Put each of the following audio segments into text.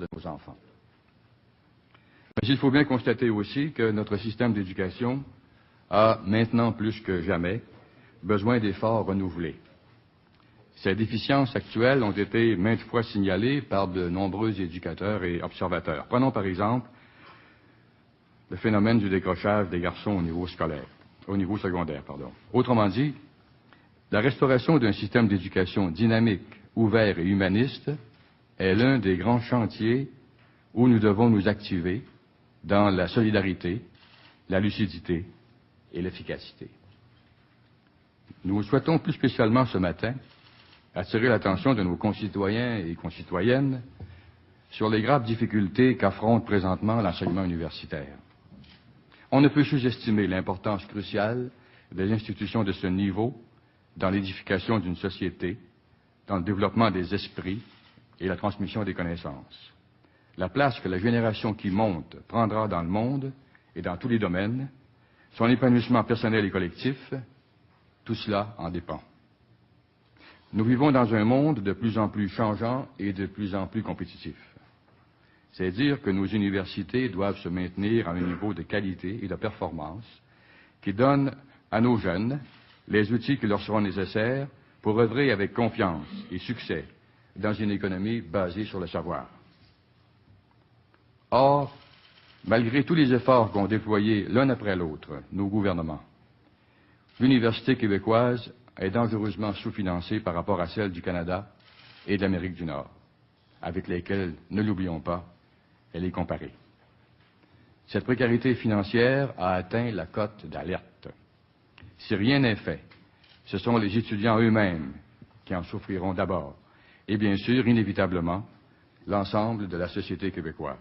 de nos enfants. Mais il faut bien constater aussi que notre système d'éducation a, maintenant plus que jamais, besoin d'efforts renouvelés. Ces déficiences actuelles ont été maintes fois signalées par de nombreux éducateurs et observateurs. Prenons par exemple le phénomène du décrochage des garçons au niveau secondaire. Autrement dit, la restauration d'un système d'éducation dynamique, ouvert et humaniste est l'un des grands chantiers où nous devons nous activer dans la solidarité, la lucidité et l'efficacité. Nous souhaitons plus spécialement ce matin attirer l'attention de nos concitoyens et concitoyennes sur les graves difficultés qu'affronte présentement l'enseignement universitaire. On ne peut sous-estimer l'importance cruciale des institutions de ce niveau dans l'édification d'une société, dans le développement des esprits et la transmission des connaissances. La place que la génération qui monte prendra dans le monde et dans tous les domaines, son épanouissement personnel et collectif, tout cela en dépend. Nous vivons dans un monde de plus en plus changeant et de plus en plus compétitif. C'est dire que nos universités doivent se maintenir à un niveau de qualité et de performance qui donne à nos jeunes les outils qui leur seront nécessaires pour œuvrer avec confiance et succès dans une économie basée sur le savoir. Or, malgré tous les efforts qu'ont déployés l'un après l'autre nos gouvernements, l'Université québécoise est dangereusement sous-financée par rapport à celle du Canada et de l'Amérique du Nord, avec lesquelles, ne l'oublions pas, elle est comparée. Cette précarité financière a atteint la cote d'alerte. Si rien n'est fait, ce sont les étudiants eux-mêmes qui en souffriront d'abord, et bien sûr, inévitablement, l'ensemble de la société québécoise.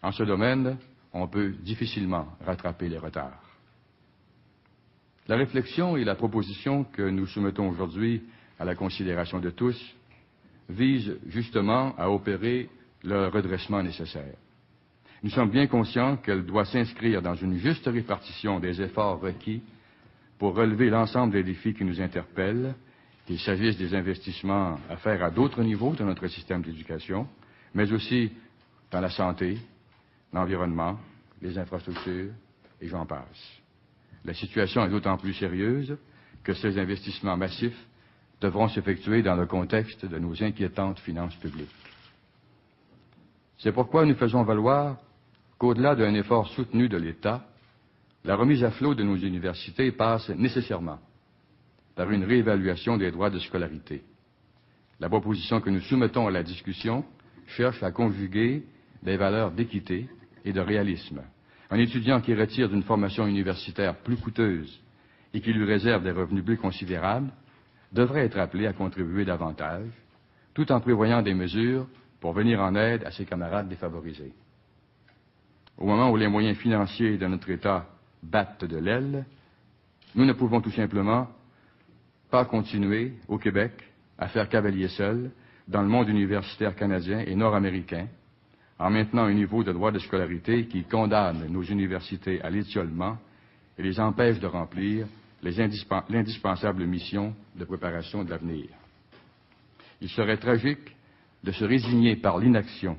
En ce domaine, on peut difficilement rattraper les retards. La réflexion et la proposition que nous soumettons aujourd'hui à la considération de tous visent justement à opérer le redressement nécessaire. Nous sommes bien conscients qu'elle doit s'inscrire dans une juste répartition des efforts requis pour relever l'ensemble des défis qui nous interpellent, qu'il s'agisse des investissements à faire à d'autres niveaux de notre système d'éducation, mais aussi dans la santé, l'environnement, les infrastructures, et j'en passe. La situation est d'autant plus sérieuse que ces investissements massifs devront s'effectuer dans le contexte de nos inquiétantes finances publiques. C'est pourquoi nous faisons valoir qu'au-delà d'un effort soutenu de l'État, la remise à flot de nos universités passe nécessairement par une réévaluation des droits de scolarité. La proposition que nous soumettons à la discussion cherche à conjuguer des valeurs d'équité et de réalisme. Un étudiant qui retire d'une formation universitaire plus coûteuse et qui lui réserve des revenus plus considérables devrait être appelé à contribuer davantage, tout en prévoyant des mesures pour venir en aide à ses camarades défavorisés. Au moment où les moyens financiers de notre État battent de l'aile, nous ne pouvons tout simplement pas continuer, au Québec, à faire cavalier seul dans le monde universitaire canadien et nord-américain, en maintenant un niveau de droit de scolarité qui condamne nos universités à l'étiolement et les empêche de remplir l'indispensable mission de préparation de l'avenir. Il serait tragique de se résigner par l'inaction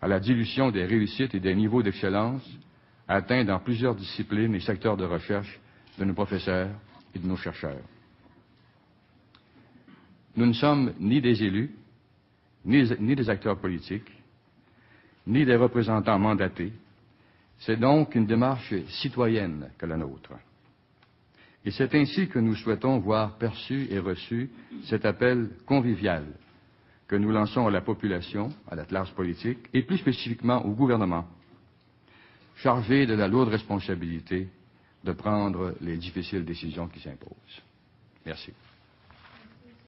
à la dilution des réussites et des niveaux d'excellence atteints dans plusieurs disciplines et secteurs de recherche de nos professeurs et de nos chercheurs. Nous ne sommes ni des élus, ni des acteurs politiques, ni des représentants mandatés. C'est donc une démarche citoyenne que la nôtre. Et c'est ainsi que nous souhaitons voir perçu et reçu cet appel convivial que nous lançons à la population, à la classe politique, et plus spécifiquement au gouvernement, chargé de la lourde responsabilité de prendre les difficiles décisions qui s'imposent. Merci.